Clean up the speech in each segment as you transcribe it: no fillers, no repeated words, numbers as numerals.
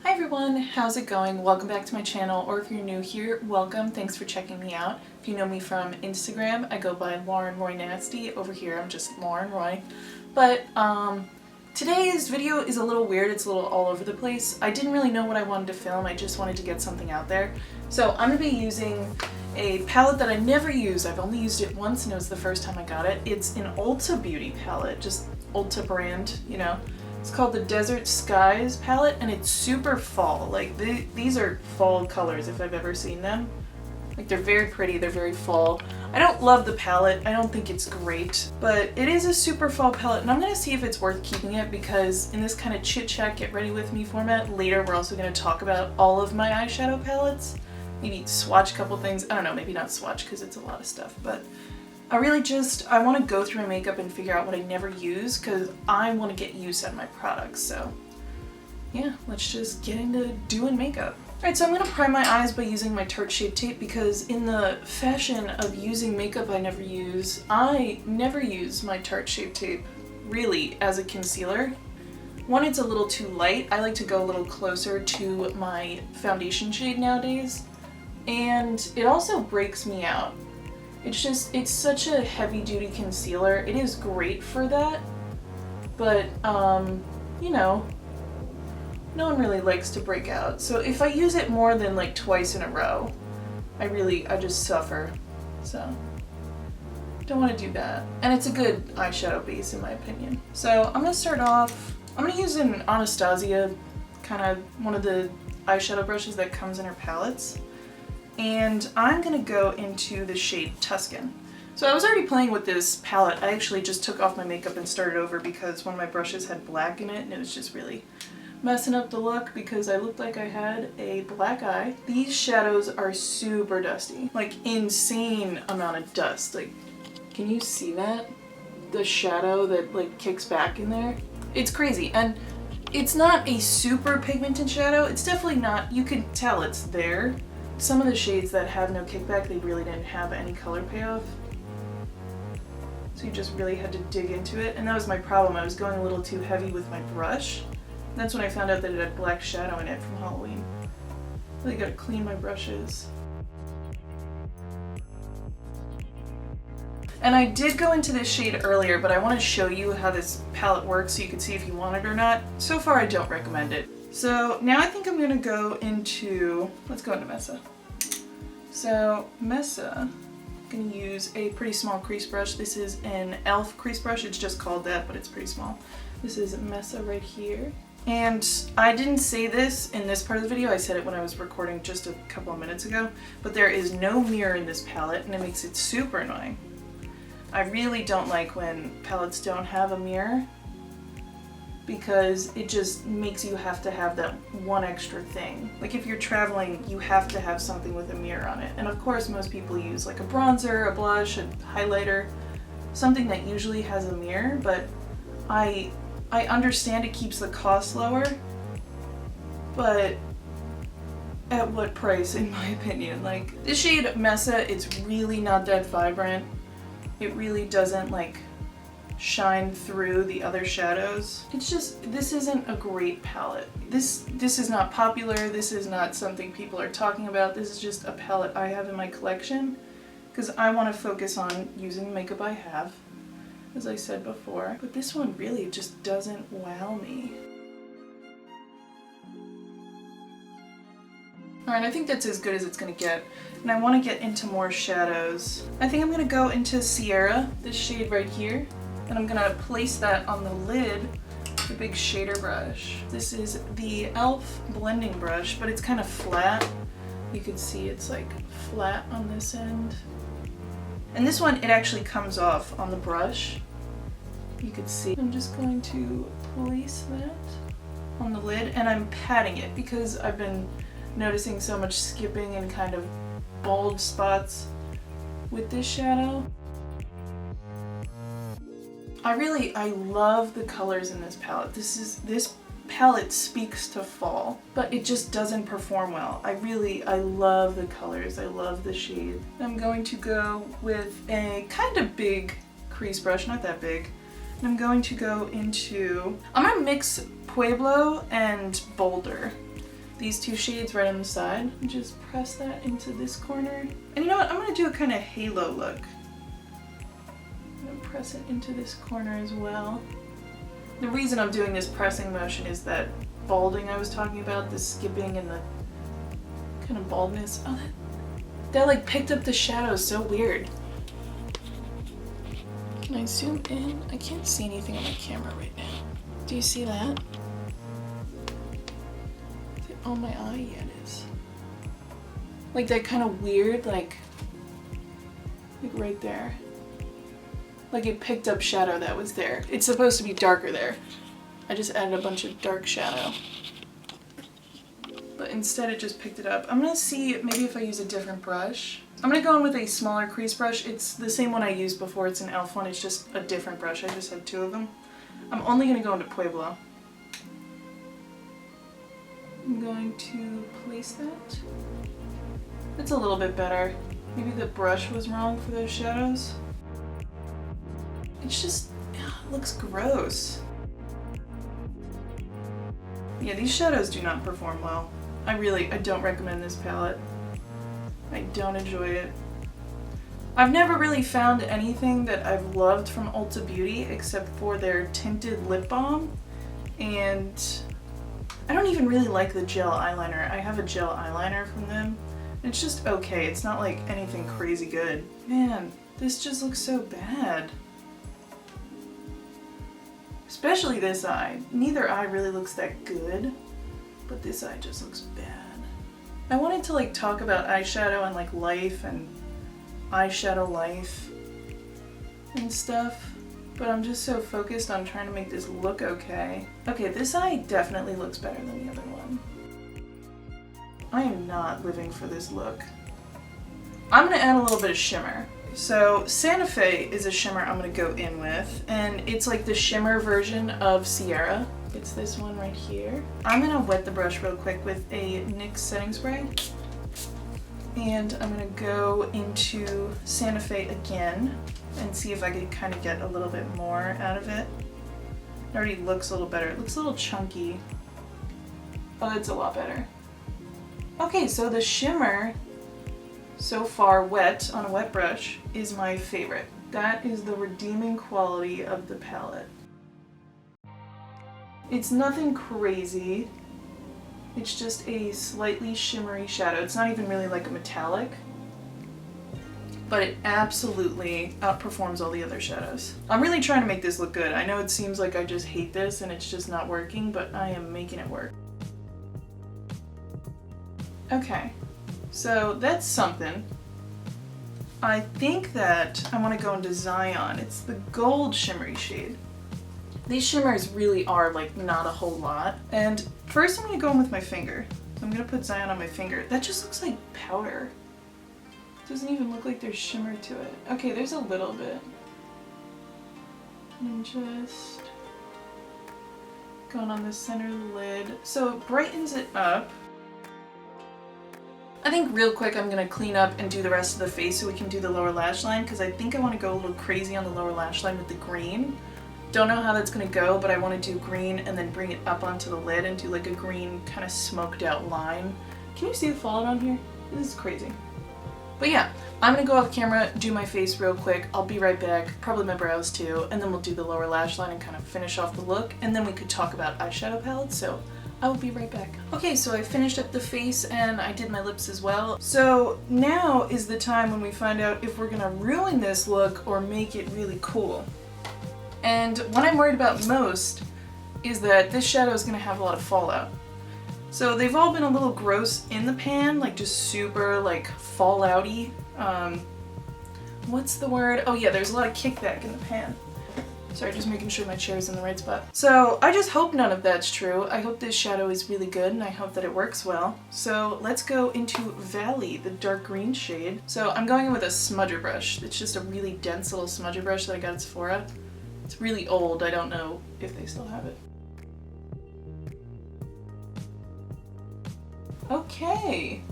Hi everyone, how's it going? Welcome back to my channel, or if you're new here, welcome. Thanks for checking me out. If you know me from Instagram, I go by Lauren Roy Nasty. Over here, I'm just Lauren Roy. But today's video is a little weird. It's a little all over the place. I didn't really know what I wanted to film. I just wanted to get something out there. So I'm going to be using a palette that I never use. I've only used it once and it was the first time I got it. It's an Ulta Beauty palette, just Ulta brand, you know. It's called the Desert Skies palette, and it's super fall. Like, these are fall colors if I've ever seen them. Like, they're very pretty, they're very fall. I don't love the palette, I don't think it's great, but it is a super fall palette, and I'm gonna see if it's worth keeping it because in this kind of chit-chat, get ready with me format, later we're also gonna talk about all of my eyeshadow palettes. Maybe swatch a couple things. I don't know, maybe not swatch because it's a lot of stuff, but I want to go through my makeup and figure out what I never use because I want to get use out of my products. So yeah, let's just get into doing makeup. Alright, so I'm going to prime my eyes by using my Tarte Shape Tape because in the fashion of using makeup I never use my Tarte Shape Tape really as a concealer. One, it's a little too light. I like to go a little closer to my foundation shade nowadays. And it also breaks me out. It's such a heavy-duty concealer. It is great for that, but, you know, no one really likes to break out. So if I use it more than like twice in a row, I just suffer. So, don't want to do that. And it's a good eyeshadow base in my opinion. So I'm going to start off, I'm going to use an Anastasia, kind of one of the eyeshadow brushes that comes in her palettes. And I'm going to go into the shade Tuscan. So I was already playing with this palette. I actually just took off my makeup and started over because one of my brushes had black in it and it was just really messing up the look because I looked like I had a black eye. These shadows are super dusty, like insane amount of dust. Like, can you see that? The shadow that like kicks back in there? It's crazy. And it's not a super pigmented shadow. It's definitely not, you can tell it's there. Some of the shades that have no kickback, they really didn't have any color payoff. So you just really had to dig into it. And that was my problem. I was going a little too heavy with my brush. That's when I found out that it had black shadow in it from Halloween. Really gotta clean my brushes. And I did go into this shade earlier, but I want to show you how this palette works so you can see if you want it or not. So far I don't recommend it. So now I think I'm going to go into, let's go into Mesa. So Mesa, I'm going to use a pretty small crease brush. This is an e.l.f. crease brush. It's just called that, but it's pretty small. This is Mesa right here. And I didn't say this in this part of the video. I said it when I was recording just a couple of minutes ago, but there is no mirror in this palette and it makes it super annoying. I really don't like when palettes don't have a mirror, because it just makes you have to have that one extra thing. Like if you're traveling, you have to have something with a mirror on it. And of course most people use like a bronzer, a blush, a highlighter, something that usually has a mirror, but I understand it keeps the cost lower, but at what price in my opinion? Like this shade Mesa, it's really not that vibrant. It really doesn't like shine through the other shadows. It's just, this isn't a great palette. This is not popular. This is not something people are talking about. This is just a palette I have in my collection because I want to focus on using the makeup I have, as I said before. But this one really just doesn't wow me. Alright, I think that's as good as it's going to get. And I want to get into more shadows. I think I'm going to go into Sierra, this shade right here. And I'm going to place that on the lid, the big shader brush. This is the e.l.f. blending brush, but it's kind of flat. You can see it's like flat on this end. And this one, it actually comes off on the brush. You can see. I'm just going to place that on the lid and I'm patting it because I've been noticing so much skipping and kind of bold spots with this shadow. I love the colors in this palette. This palette speaks to fall, but it just doesn't perform well. I love the colors. I love the shade. I'm going to go with a kind of big crease brush, not that big. And I'm going to mix Pueblo and Boulder. these two shades right on the side and just press that into this corner. And you know what? I'm gonna do a kind of halo look. I'm gonna press it into this corner as well. The reason I'm doing this pressing motion is that balding I was talking about, the skipping and the kind of baldness. Oh, that like picked up the shadows so weird. Can I zoom in? I can't see anything on my camera right now. Do you see that? Is it on my eye? Yeah, it is. Like that kind of weird, like right there. Like it picked up shadow that was there. It's supposed to be darker there. I just added a bunch of dark shadow. But instead it just picked it up. I'm gonna see maybe if I use a different brush. I'm gonna go in with a smaller crease brush. It's the same one I used before. It's an e.l.f. one. It's just a different brush. I just had two of them. I'm only gonna go into Pueblo. I'm going to place that. It's a little bit better. Maybe the brush was wrong for those shadows. It's just, it looks gross. Yeah, these shadows do not perform well. I don't recommend this palette. I don't enjoy it. I've never really found anything that I've loved from Ulta Beauty except for their tinted lip balm, and I don't even really like the gel eyeliner. I have a gel eyeliner from them. It's just okay. It's not like anything crazy good. Man, this just looks so bad. Especially this eye. Neither eye really looks that good, but this eye just looks bad. I wanted to like talk about eyeshadow and like life and eyeshadow life and stuff, but I'm just so focused on trying to make this look okay. Okay, this eye definitely looks better than the other one. I am not living for this look. I'm gonna add a little bit of shimmer. So Santa Fe is a shimmer I'm gonna go in with, and it's like the shimmer version of Sierra. It's this one right here. I'm gonna wet the brush real quick with a NYX setting spray. And I'm gonna go into Santa Fe again and see if I can kind of get a little bit more out of it. It already looks a little better. It looks a little chunky. Oh, it's a lot better. Okay, so the shimmer so far wet on a wet brush is my favorite. That is the redeeming quality of the palette. It's nothing crazy. It's just a slightly shimmery shadow. It's not even really like a metallic, but it absolutely outperforms all the other shadows. I'm really trying to make this look good. I know it seems like I just hate this and it's just not working, but I am making it work. Okay, so that's something. I think that I want to go into Zion. It's the gold shimmery shade. These shimmers really are like not a whole lot. And first I'm going to go in with my finger. So I'm going to put Zion on my finger. That just looks like powder. It doesn't even look like there's shimmer to it. Okay, there's a little bit. And just going on the center lid. So it brightens it up. I think real quick I'm going to clean up and do the rest of the face so we can do the lower lash line, because I think I want to go a little crazy on the lower lash line with the green. Don't know how that's going to go, but I want to do green and then bring it up onto the lid and do like a green kind of smoked out line. Can you see the fallout on here? This is crazy. But yeah, I'm going to go off camera, do my face real quick. I'll be right back, probably my brows too, and then we'll do the lower lash line and kind of finish off the look, and then we could talk about eyeshadow palettes, so I will be right back. Okay, so I finished up the face and I did my lips as well. So now is the time when we find out if we're gonna ruin this look or make it really cool. And what I'm worried about most is that this shadow is gonna have a lot of fallout. So they've all been a little gross in the pan, like just super like fallouty. What's the word? Oh yeah, there's a lot of kickback in the pan. Sorry, just making sure my chair's in the right spot. So I just hope none of that's true. I hope this shadow is really good and I hope that it works well. So let's go into Valley, the dark green shade. So I'm going in with a smudger brush. It's just a really dense little smudger brush that I got at Sephora. It's really old. I don't know if they still have it. Okay.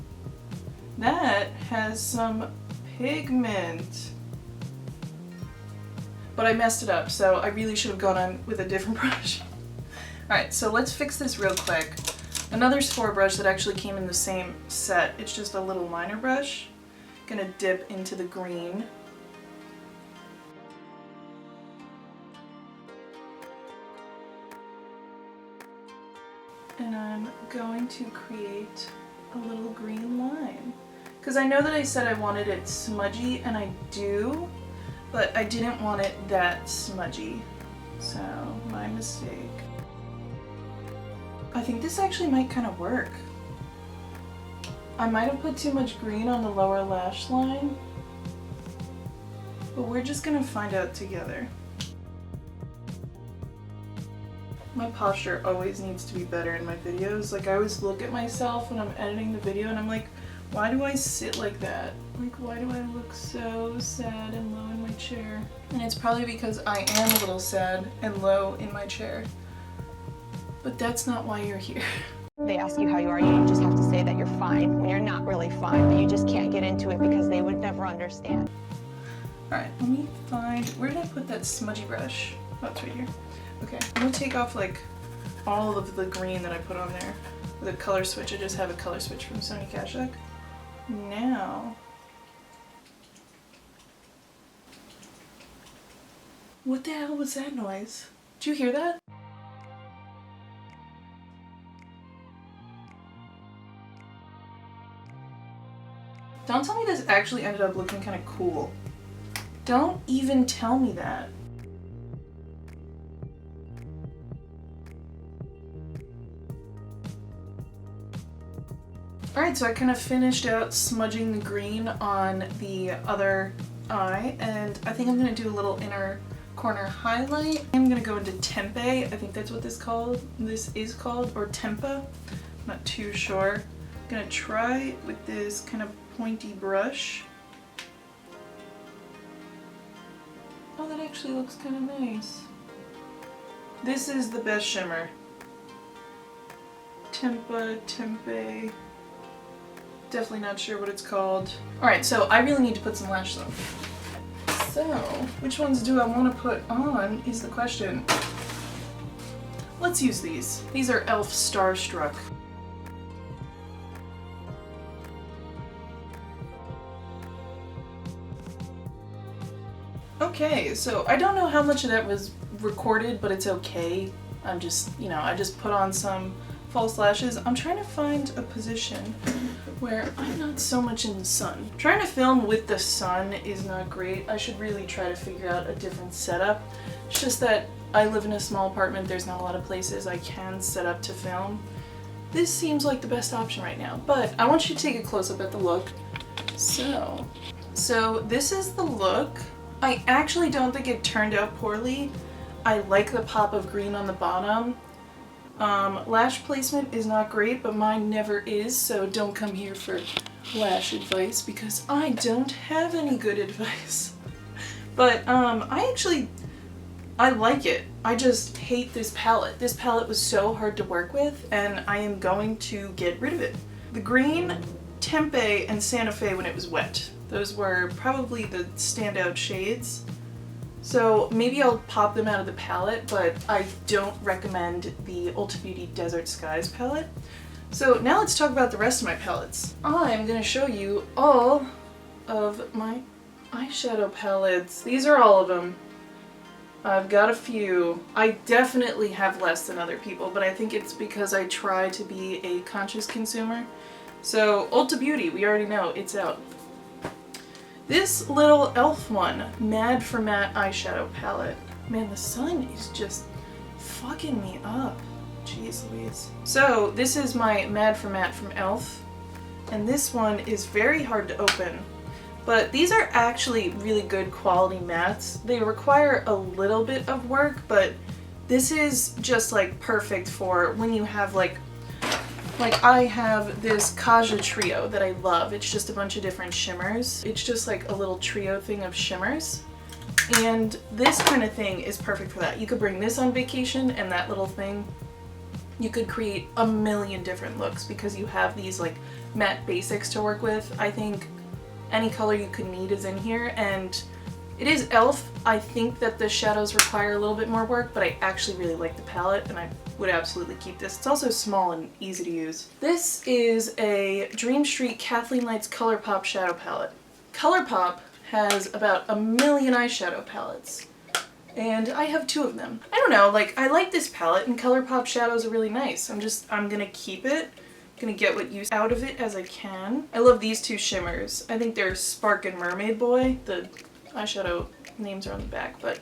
That has some pigment. But I messed it up, so I really should have gone on with a different brush. Alright, so let's fix this real quick. another Sephora brush that actually came in the same set. It's just a little liner brush. Gonna dip into the green. And I'm going to create a little green line. Because I know that I said I wanted it smudgy, and I do, but I didn't want it that smudgy. So, my mistake. I think this actually might kind of work. I might have put too much green on the lower lash line, but we're just gonna find out together. My posture always needs to be better in my videos. Like, I always look at myself when I'm editing the video and I'm like, why do I sit like that? Like, why do I look so sad and low in my chair? And it's probably because I am a little sad and low in my chair. But that's not why you're here. They ask you how you are, you just have to say that you're fine when you're not really fine, but you just can't get into it because they would never understand. Alright, let me find, where did I put that smudgy brush? Oh, it's right here. Okay, I'm gonna take off like all of the green that I put on there with a color switch. I just have a color switch from Sony Kashuk. Now, what the hell was that noise? Did you hear that? Don't tell me this actually ended up looking kind of cool. Don't even tell me that. Alright, so I kind of finished out smudging the green on the other eye, and I think I'm going to do a little inner corner highlight. I'm going to go into Tempeh, I think that's what this is called, or Tempa, I'm not too sure. I'm going to try with this kind of pointy brush. Oh, that actually looks kind of nice. This is the best shimmer. Tempeh. Definitely not sure what it's called. Alright, so I really need to put some lashes on. So, which ones do I want to put on is the question. Let's use these. These are e.l.f. Starstruck. Okay, so I don't know how much of that was recorded, but it's okay. I'm just, I just put on some false lashes. I'm trying to find a position where I'm not so much in the sun. Trying to film with the sun is not great. I should really try to figure out a different setup. It's just that I live in a small apartment. There's not a lot of places I can set up to film. This seems like the best option right now, but I want you to take a close-up at the look. So this is the look. I actually don't think it turned out poorly. I like the pop of green on the bottom. Lash placement is not great, but mine never is, so don't come here for lash advice because I don't have any good advice. But I like it. I just hate this palette. This palette was so hard to work with, and I am going to get rid of it. The green, Tempeh, and Santa Fe when it was wet. Those were probably the standout shades. So maybe I'll pop them out of the palette, but I don't recommend the Ulta Beauty Desert Skies palette. So now let's talk about the rest of my palettes. I'm going to show you all of my eyeshadow palettes. These are all of them. I've got a few. I definitely have less than other people, but I think it's because I try to be a conscious consumer. So Ulta Beauty, we already know, it's out. This little e.l.f. one, Mad for Matte eyeshadow palette. Man, the sun is just fucking me up. Jeez Louise. So this is my Mad for Matte from e.l.f. And this one is very hard to open. But these are actually really good quality mattes. They require a little bit of work, but this is just like perfect for when you have like I have this Kaja trio that I love. It's just a bunch of different shimmers. It's just like a little trio thing of shimmers. And this kind of thing is perfect for that. You could bring this on vacation and that little thing. You could create a million different looks because you have these like matte basics to work with. I think any color you could need is in here, and it is e.l.f. I think that the shadows require a little bit more work, but I actually really like the palette and I would absolutely keep this. It's also small and easy to use. This is a Dream Street Kathleen Lights ColourPop shadow palette. ColourPop has about 1 million eyeshadow palettes, and I have 2 of them. I don't know, like, I like this palette, and ColourPop shadows are really nice. I'm gonna keep it. Gonna get what use out of it as I can. I love these 2 shimmers. I think they're Spark and Mermaid Boy. The eyeshadow names are on the back, but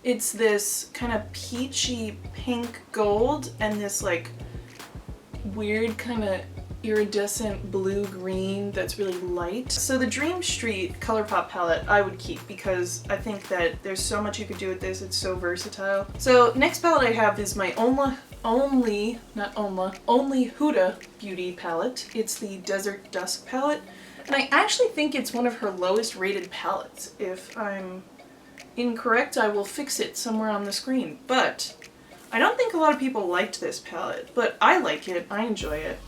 it's this kind of peachy pink gold and this like weird kind of iridescent blue-green that's really light. So the Dream Street ColourPop palette I would keep because I think that there's so much you could do with this. It's so versatile. So next palette I have is my only Huda Beauty palette. It's the Desert Dusk palette, and I actually think it's one of her lowest rated palettes. If I'm incorrect, I will fix it somewhere on the screen, but I don't think a lot of people liked this palette, but I like it. I enjoy it.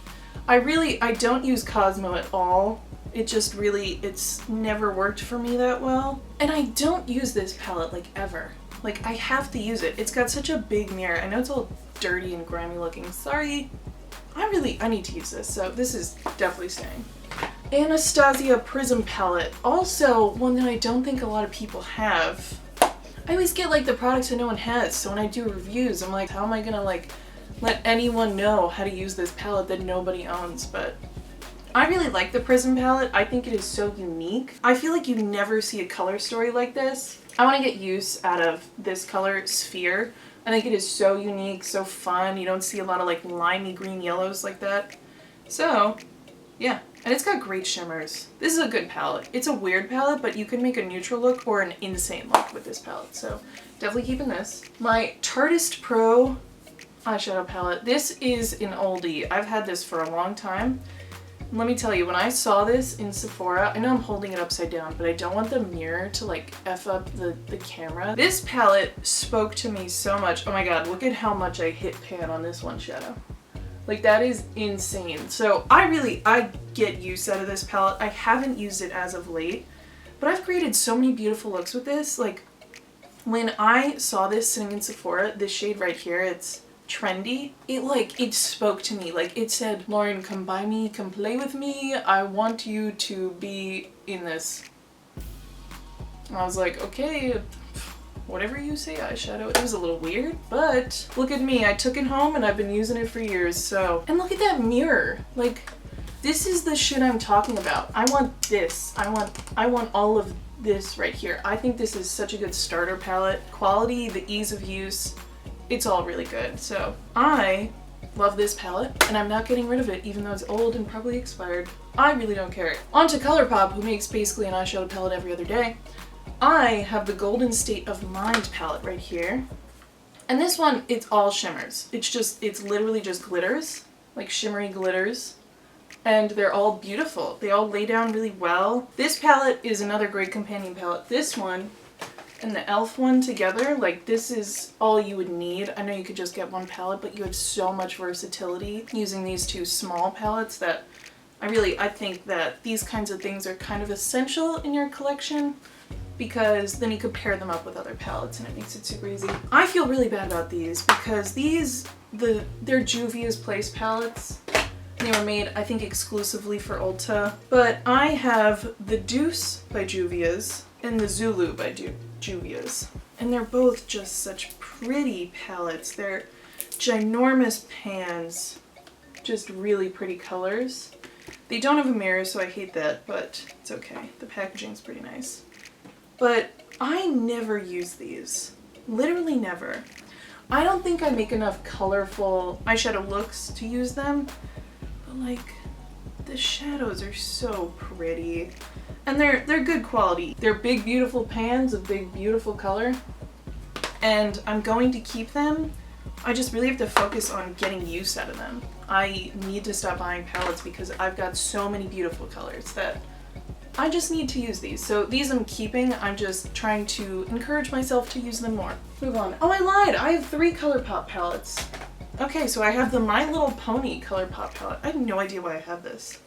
I don't use Cosmo at all. It just really, it's never worked for me that well. And I don't use this palette like ever. Like, I have to use it. It's got such a big mirror. I know it's all dirty and grimy looking. Sorry. I need to use this, so this is definitely staying. Anastasia Prism palette. Also one that I don't think a lot of people have. I always get like the products that no one has, so when I do reviews, I'm like, how am I gonna like let anyone know how to use this palette that nobody owns? But I really like the Prism palette. I think it is so unique. I feel like you never see a color story like this. I want to get use out of this color, Sphere. I think it is so unique, so fun. You don't see a lot of like limey green yellows like that. So, yeah. And it's got great shimmers. This is a good palette. It's a weird palette, but you can make a neutral look or an insane look with this palette. So, definitely keeping this. My Tartist Pro eyeshadow palette. This is an oldie. I've had this for a long time. Let me tell you, when I saw this in Sephora, I know I'm holding it upside down, but I don't want the mirror to like F up the camera. This palette spoke to me so much. Oh my god, look at how much I hit pan on this one shadow. Like, that is insane. So I get use out of this palette. I haven't used it as of late, but I've created so many beautiful looks with this. Like, when I saw this sitting in Sephora, this shade right here, it's Trendy, it spoke to me. Like, it said, Lauren, come by me, come play with me, I want you to be in this. And I was like, okay, whatever you say, eyeshadow. It was a little weird, but look at me, I took it home and I've been using it for years, so. And look at that mirror. Like, this is the shit I'm talking about. I want this. I want all of this right here. I think this is such a good starter palette. Quality, the ease of use, it's all really good. So I love this palette, and I'm not getting rid of it, even though it's old and probably expired. I really don't care. On to ColourPop, who makes basically an eyeshadow palette every other day. I have the Golden State of Mind palette right here. And this one, it's all shimmers. It's literally just glitters, like shimmery glitters. And they're all beautiful. They all lay down really well. This palette is another great companion palette. This one and the e.l.f. one together, like, this is all you would need. I know you could just get one palette, but you have so much versatility using these 2 small palettes that I think that these kinds of things are kind of essential in your collection, because then you could pair them up with other palettes and it makes it super easy. I feel really bad about these because they're Juvia's Place palettes. They were made, I think, exclusively for Ulta. But I have the Deuce by Juvia's and the Zulu by Juvia's. And they're both just such pretty palettes. They're ginormous pans, just really pretty colors. They don't have a mirror, so I hate that, but it's okay. The packaging's pretty nice. But I never use these. Literally never. I don't think I make enough colorful eyeshadow looks to use them. But like, the shadows are so pretty. And they're good quality. They're big, beautiful pans of big, beautiful color. And I'm going to keep them. I just really have to focus on getting use out of them. I need to stop buying palettes because I've got so many beautiful colors that I just need to use these. So these I'm keeping. I'm just trying to encourage myself to use them more. Move on. Oh, I lied. I have 3 ColourPop palettes. Okay, so I have the My Little Pony ColourPop palette. I have no idea why I have this.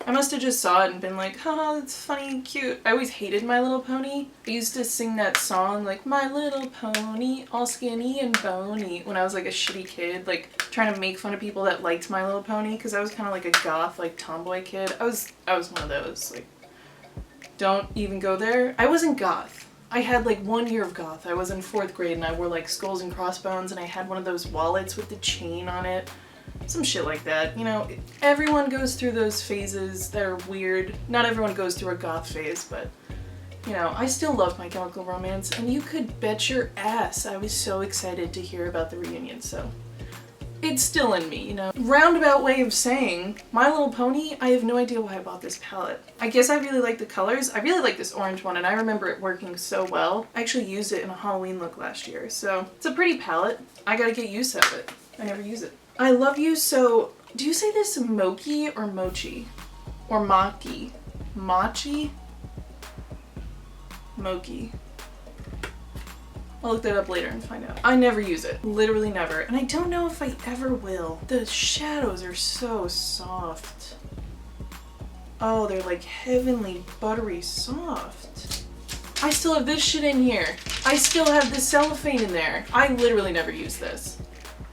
I must have just saw it and been like, haha, that's funny and cute. I always hated My Little Pony. I used to sing that song like, My Little Pony, all skinny and bony, when I was like a shitty kid, like trying to make fun of people that liked My Little Pony, because I was kind of like a goth, like tomboy kid. I was one of those, like, don't even go there. I wasn't goth. I had like 1 year of goth. I was in 4th grade and I wore like skulls and crossbones and I had one of those wallets with the chain on it. Some shit like that. You know, everyone goes through those phases that are weird. Not everyone goes through a goth phase, but, you know, I still love My Chemical Romance, and you could bet your ass I was so excited to hear about the reunion, so it's still in me, you know. Roundabout way of saying, My Little Pony, I have no idea why I bought this palette. I guess I really like the colors. I really like this orange one, and I remember it working so well. I actually used it in a Halloween look last year, so it's a pretty palette. I gotta get used to it. I never use it. I love you so, do you say this mochi or mochi? Or maki? Machi? Mochi. I'll look that up later and find out. I never use it. Literally never. And I don't know if I ever will. The shadows are so soft. Oh, they're like heavenly, buttery soft. I still have this shit in here. I still have this cellophane in there. I literally never use this.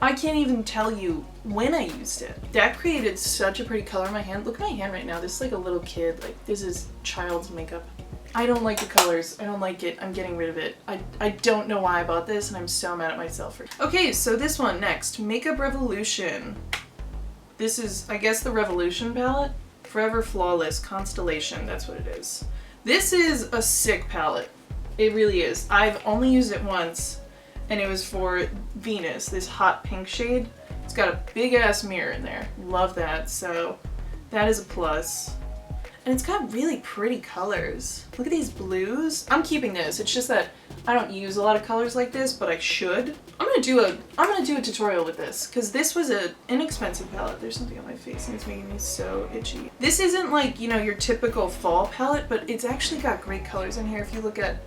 I can't even tell you when I used it. That created such a pretty color in my hand. Look at my hand right now. This is like a little kid. Like, this is child's makeup. I don't like the colors. I don't like it. I'm getting rid of it. I don't know why I bought this, and I'm so mad at myself for it. Okay, so this one next. Makeup Revolution. This is, I guess, the Revolution palette. Forever Flawless Constellation. That's what it is. This is a sick palette. It really is. I've only used it once, and it was for Venus, this hot pink shade. It's got a big ass mirror in there. Love that, so that is a plus. And it's got really pretty colors. Look at these blues. I'm keeping this. It's just that I don't use a lot of colors like this, but I should. I'm gonna do a tutorial with this, because this was an inexpensive palette. There's something on my face and it's making me so itchy. This isn't like, you know, your typical fall palette, but it's actually got great colors in here. If you look at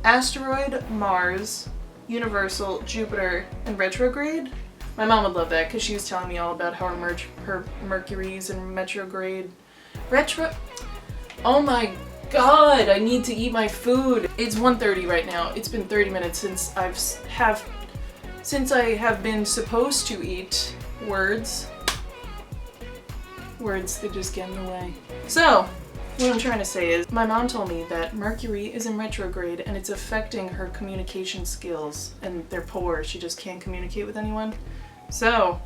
Asteroid, Mars, Universal, Jupiter, and Retrograde. My mom would love that because she was telling me all about how her Mercury's in retrograde. Oh my god, I need to eat my food. It's 1:30 right now. It's been 30 minutes since I have been supposed to eat. Words, they just get in the way. So, what I'm trying to say is, my mom told me that Mercury is in retrograde and it's affecting her communication skills, and they're poor. She just can't communicate with anyone. So,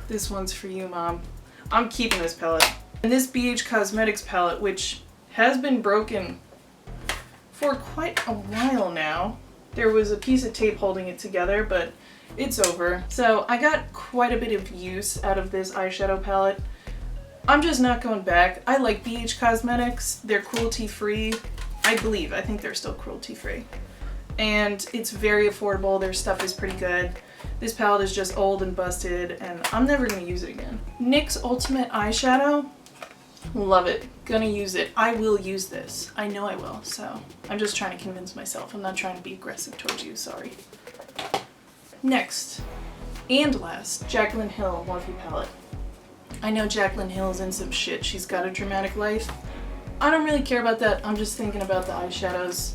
this one's for you, Mom. I'm keeping this palette. And this BH Cosmetics palette, which has been broken for quite a while now. There was a piece of tape holding it together, but it's over. So I got quite a bit of use out of this eyeshadow palette. I'm just not going back. I like BH Cosmetics. They're cruelty-free. I think they're still cruelty-free. And it's very affordable. Their stuff is pretty good. This palette is just old and busted, and I'm never going to use it again. NYX Ultimate Eyeshadow. Love it. Gonna use it. I will use this. I know I will, so I'm just trying to convince myself. I'm not trying to be aggressive towards you, sorry. Next, and last, Jaclyn Hill Morphe palette. I know Jaclyn Hill's in some shit. She's got a dramatic life. I don't really care about that. I'm just thinking about the eyeshadows.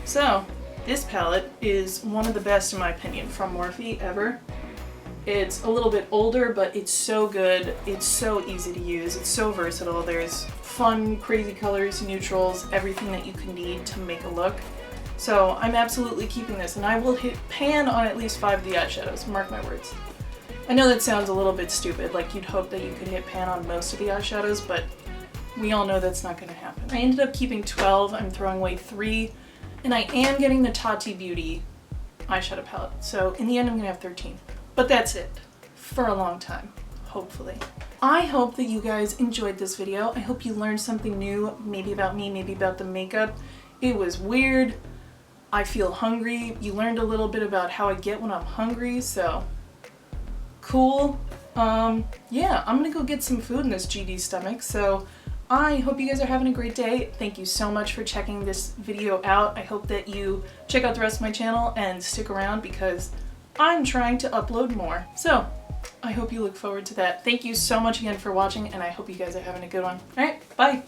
So, this palette is one of the best in my opinion from Morphe ever. It's a little bit older, but it's so good. It's so easy to use. It's so versatile. There's fun, crazy colors, neutrals, everything that you can need to make a look. So I'm absolutely keeping this, and I will hit pan on at least 5 of the eyeshadows, mark my words. I know that sounds a little bit stupid, like you'd hope that you could hit pan on most of the eyeshadows, but we all know that's not going to happen. I ended up keeping 12, I'm throwing away 3, and I am getting the Tati Beauty eyeshadow palette. So in the end I'm going to have 13. But that's it for a long time, hopefully. I hope that you guys enjoyed this video. I hope you learned something new, maybe about me, maybe about the makeup. It was weird. I feel hungry. You learned a little bit about how I get when I'm hungry, so cool. Yeah, I'm gonna go get some food in this GD stomach, so I hope you guys are having a great day. Thank you so much for checking this video out. I hope that you check out the rest of my channel and stick around because I'm trying to upload more. So, I hope you look forward to that. Thank you so much again for watching, and I hope you guys are having a good one. All right, bye.